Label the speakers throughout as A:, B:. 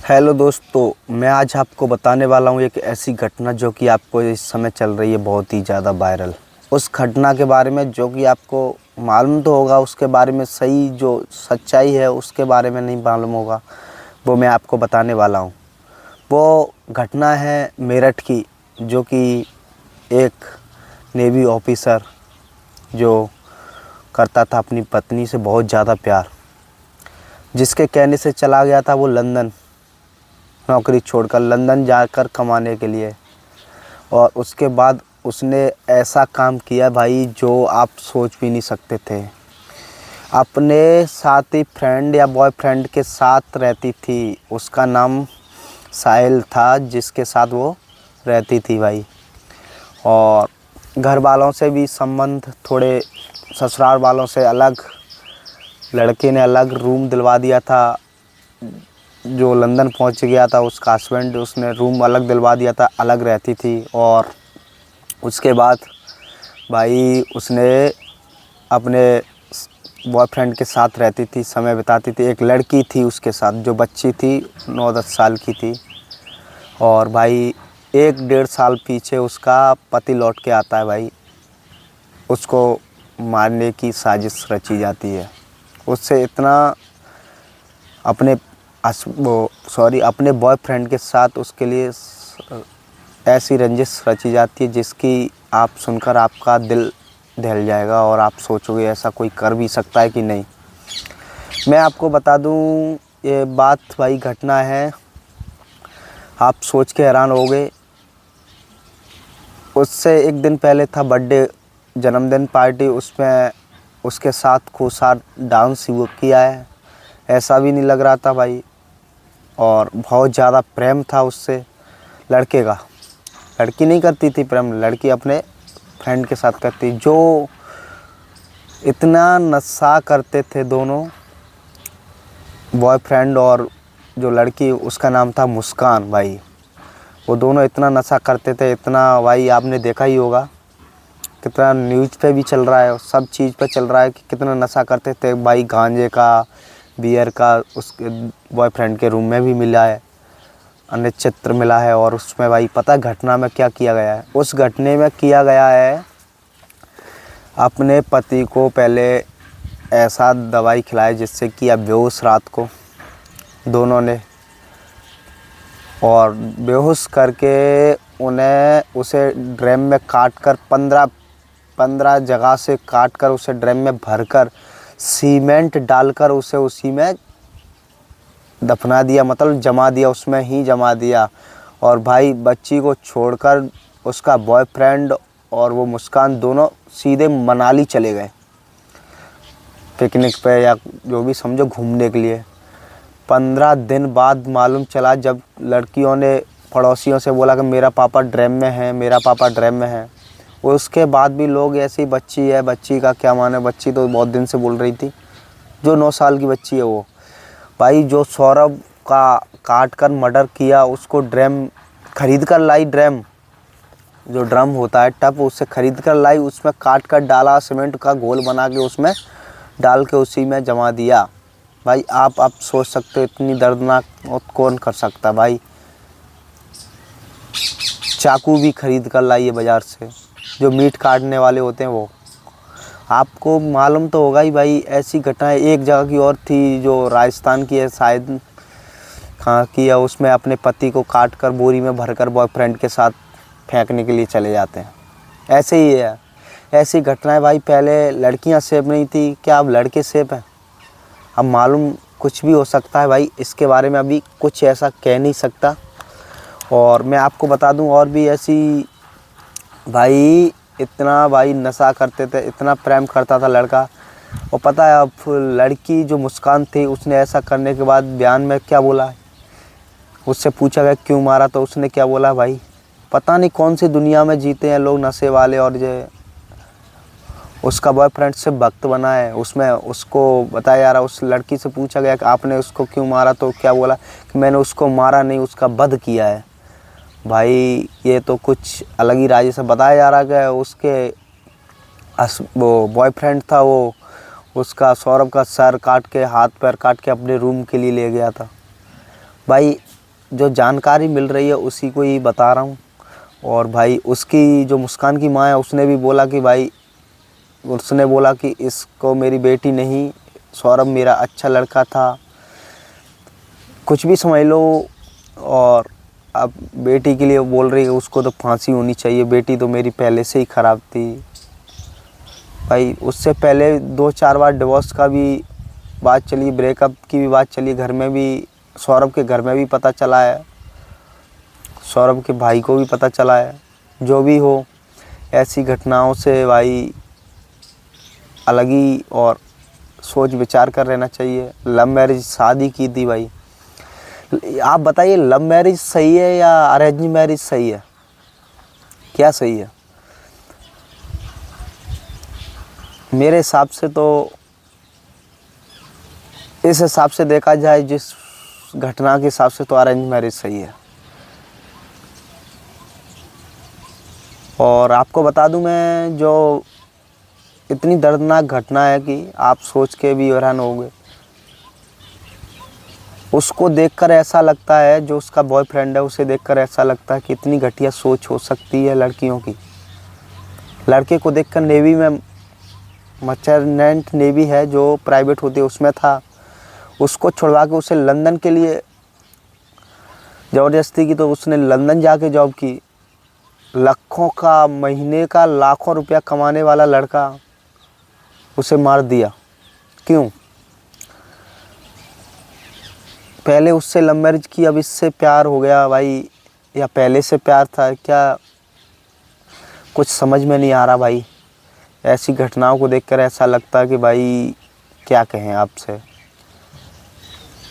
A: Hello दोस्तों, मैं आज आपको बताने वाला हूँ एक ऐसी घटना जो कि आपको इस समय चल रही है बहुत ही ज़्यादा वायरल। उस घटना के बारे में जो कि आपको मालूम तो होगा, उसके बारे में सही जो सच्चाई है उसके बारे में नहीं मालूम होगा, वो मैं आपको बताने वाला हूँ। वो घटना है मेरठ की, जो कि एक नेवी ऑफिसर जो करता था अपनी पत्नी से बहुत ज़्यादा प्यार, जिसके कहने से चला गया था वो लंदन, नौकरी छोड़कर लंदन जाकर कमाने के लिए। और उसके बाद उसने ऐसा काम किया भाई जो आप सोच भी नहीं सकते थे। अपने साथी फ्रेंड या बॉयफ्रेंड के साथ रहती थी, उसका नाम साहिल था जिसके साथ वो रहती थी भाई। और घर वालों से भी संबंध थोड़े ससुराल वालों से अलग, लड़के ने अलग रूम दिलवा दिया था। जो लंदन पहुंच गया था उसका हस्बैंड, उसने रूम अलग दिलवा दिया था, अलग रहती थी। और उसके बाद भाई उसने अपने बॉयफ्रेंड के साथ रहती थी, समय बिताती थी। एक लड़की थी उसके साथ जो बच्ची थी, 9-10 साल की थी। और भाई 1-1.5 साल पीछे उसका पति लौट के आता है भाई। उसको मारने की साजिश रची जाती है। उससे इतना अपने बॉयफ्रेंड के साथ उसके लिए ऐसी रंजिश रची जाती है जिसकी आप सुनकर आपका दिल दहल जाएगा और आप सोचोगे ऐसा कोई कर भी सकता है कि नहीं। मैं आपको बता दूं, ये बात भाई घटना है, आप सोच के हैरान होगे। उससे एक दिन पहले था बर्थडे, जन्मदिन पार्टी, उसमें उसके साथ खूब सारा डांस वो किया है, ऐसा भी नहीं लग रहा था भाई। और बहुत ज़्यादा प्रेम था उससे, लड़के का। लड़की नहीं करती थी प्रेम, लड़की अपने फ्रेंड के साथ करती। जो इतना नशा करते थे दोनों, बॉयफ्रेंड और जो लड़की, उसका नाम था मुस्कान भाई। वो दोनों इतना नशा करते थे, इतना भाई आपने देखा ही होगा, कितना न्यूज़ पे भी चल रहा है, सब चीज़ पे चल रहा है कि कितना नशा करते थे भाई। गांजे का, बियर का उसके बॉयफ्रेंड के रूम में भी मिला है, अन्य चित्र मिला है। और उसमें भाई पता घटना में क्या किया गया है? उस घटने में किया गया है, अपने पति को पहले ऐसा दवाई खिलाई जिससे कि अब बेहोश रात को दोनों ने, और बेहोश करके उसे ड्रम में काट कर 15 जगह से काट कर उसे ड्रम में भरकर सीमेंट डालकर उसे उसी में दफना दिया, मतलब जमा दिया, उसमें ही जमा दिया। और भाई बच्ची को छोड़कर उसका बॉयफ्रेंड और वो मुस्कान दोनों सीधे मनाली चले गए, पिकनिक पे या जो भी समझो, घूमने के लिए। 15 दिन बाद मालूम चला, जब लड़कियों ने पड़ोसियों से बोला कि मेरा पापा ड्रम में है, मेरा पापा ड्रम में है। उसके बाद भी लोग ऐसी बच्ची है, बच्ची का क्या माने, बच्ची तो बहुत दिन से बोल रही थी, जो 9 साल की बच्ची है वो भाई, जो सौरभ का काट कर मर्डर किया, उसको ड्रम खरीद कर लाई, ड्रम जो ड्रम होता है टब, उससे खरीद कर लाई, उसमें काट कर डाला, सीमेंट का घोल बना के उसमें डाल के उसी में जमा दिया। भाई आप सोच सकते हो इतनी दर्दनाक मौत कौन कर सकता भाई। चाकू भी खरीद कर लाइए बाज़ार से, जो मीट काटने वाले होते हैं वो। आपको मालूम तो होगा ही भाई, ऐसी घटनाएं एक जगह की और थी जो राजस्थान की है शायद, कहाँ की है, उसमें अपने पति को काट कर बोरी में भरकर बॉयफ्रेंड के साथ फेंकने के लिए चले जाते हैं। ऐसे ही है, ऐसी घटनाएं भाई। पहले लड़कियां सेफ नहीं थी, क्या अब लड़के सेफ हैं? अब मालूम कुछ भी हो सकता है भाई, इसके बारे में अभी कुछ ऐसा कह नहीं सकता। और मैं आपको बता दूं, और भी ऐसी भाई, इतना भाई नशा करते थे, इतना प्रेम करता था लड़का। और पता है अब लड़की जो मुस्कान थी, उसने ऐसा करने के बाद बयान में क्या बोला है? उससे पूछा गया क्यों मारा, तो उसने क्या बोला भाई, पता नहीं कौन सी दुनिया में जीते हैं लोग नशे वाले। और जो उसका बॉयफ्रेंड से भक्त बना है, उसमें उसको बताया जा रहा, उस लड़की से पूछा गया कि आपने उसको क्यों मारा, तो क्या बोला कि मैंने उसको मारा नहीं, उसका वध किया है। भाई ये तो कुछ अलग ही राज से बताया जा रहा कि उसके वो बॉयफ्रेंड था, वो उसका सौरभ का सर काट के, हाथ पैर काट के अपने रूम के लिए ले गया था। भाई जो जानकारी मिल रही है उसी को ही बता रहा हूँ। और भाई उसकी जो मुस्कान की माँ है उसने भी बोला कि भाई, उसने बोला कि इसको मेरी बेटी नहीं, सौरभ मेरा अच्छा लड़का था, कुछ भी समझ लो। और अब बेटी के लिए बोल रही है उसको तो फांसी होनी चाहिए, बेटी तो मेरी पहले से ही ख़राब थी। भाई उससे पहले 2-4 बार डिवोर्स का भी बात चली, ब्रेकअप की भी बात चली, घर में भी, सौरभ के घर में भी पता चला है, सौरभ के भाई को भी पता चला है। जो भी हो, ऐसी घटनाओं से भाई अलग ही और सोच विचार कर रहना चाहिए। लव मैरिज शादी की थी भाई। आप बताइए, लव मैरिज सही है या अरेंज मैरिज सही है? क्या सही है? मेरे हिसाब से तो, इस हिसाब से देखा जाए, जिस घटना के हिसाब से, तो अरेंज मैरिज सही है। और आपको बता दूं मैं, जो इतनी दर्दनाक घटना है कि आप सोच के भी हैरान होंगे। उसको देखकर ऐसा लगता है, जो उसका बॉयफ्रेंड है उसे देखकर ऐसा लगता है कि इतनी घटिया सोच हो सकती है लड़कियों की। लड़के को देखकर नेवी में, मर्चेंट नेवी है जो प्राइवेट होती है उसमें था, उसको छुड़वा के उसे लंदन के लिए ज़बरदस्ती की, तो उसने लंदन जाके जॉब की। लाखों का, महीने का लाखों रुपया कमाने वाला लड़का उसे मार दिया। क्यों? पहले उससे लव मैरिज की, अब इससे प्यार हो गया भाई, या पहले से प्यार था क्या, कुछ समझ में नहीं आ रहा भाई। ऐसी घटनाओं को देखकर ऐसा लगता है कि भाई क्या कहें आपसे।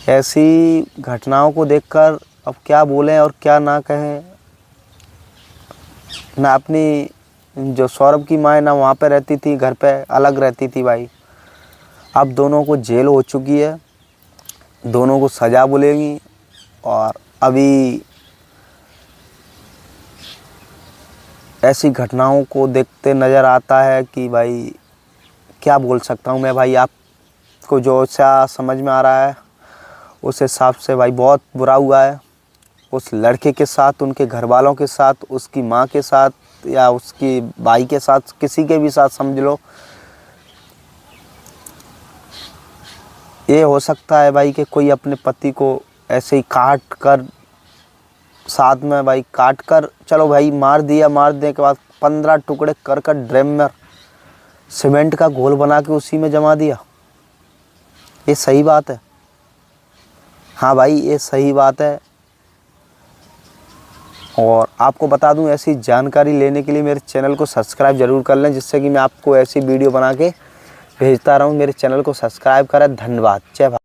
A: ऐसी घटनाओं को देखकर अब क्या बोलें और क्या ना कहें। ना अपनी जो सौरभ की माँ है ना वहाँ पे रहती थी, घर पे अलग रहती थी भाई। अब दोनों को जेल हो चुकी है, दोनों को सज़ा मिलेगी। और अभी ऐसी घटनाओं को देखते नज़र आता है कि भाई क्या बोल सकता हूँ मैं भाई। आपको जो सा समझ में आ रहा है उस हिसाब से भाई बहुत बुरा हुआ है उस लड़के के साथ, उनके घर वालों के साथ, उसकी माँ के साथ, या उसकी भाई के साथ, किसी के भी साथ समझ लो। ये हो सकता है भाई कि कोई अपने पति को ऐसे ही काट कर, साथ में भाई काट कर, चलो भाई मार दिया, मार देने के बाद 15 टुकड़े कर कर ड्रम में सीमेंट का घोल बना के उसी में जमा दिया। ये सही बात है? हाँ भाई, ये सही बात है। और आपको बता दूं, ऐसी जानकारी लेने के लिए मेरे चैनल को सब्सक्राइब ज़रूर कर लें, जिससे कि मैं आपको ऐसी वीडियो बना के भेजता रहूं। मेरे चैनल को सब्सक्राइब करें। धन्यवाद। जय भारत।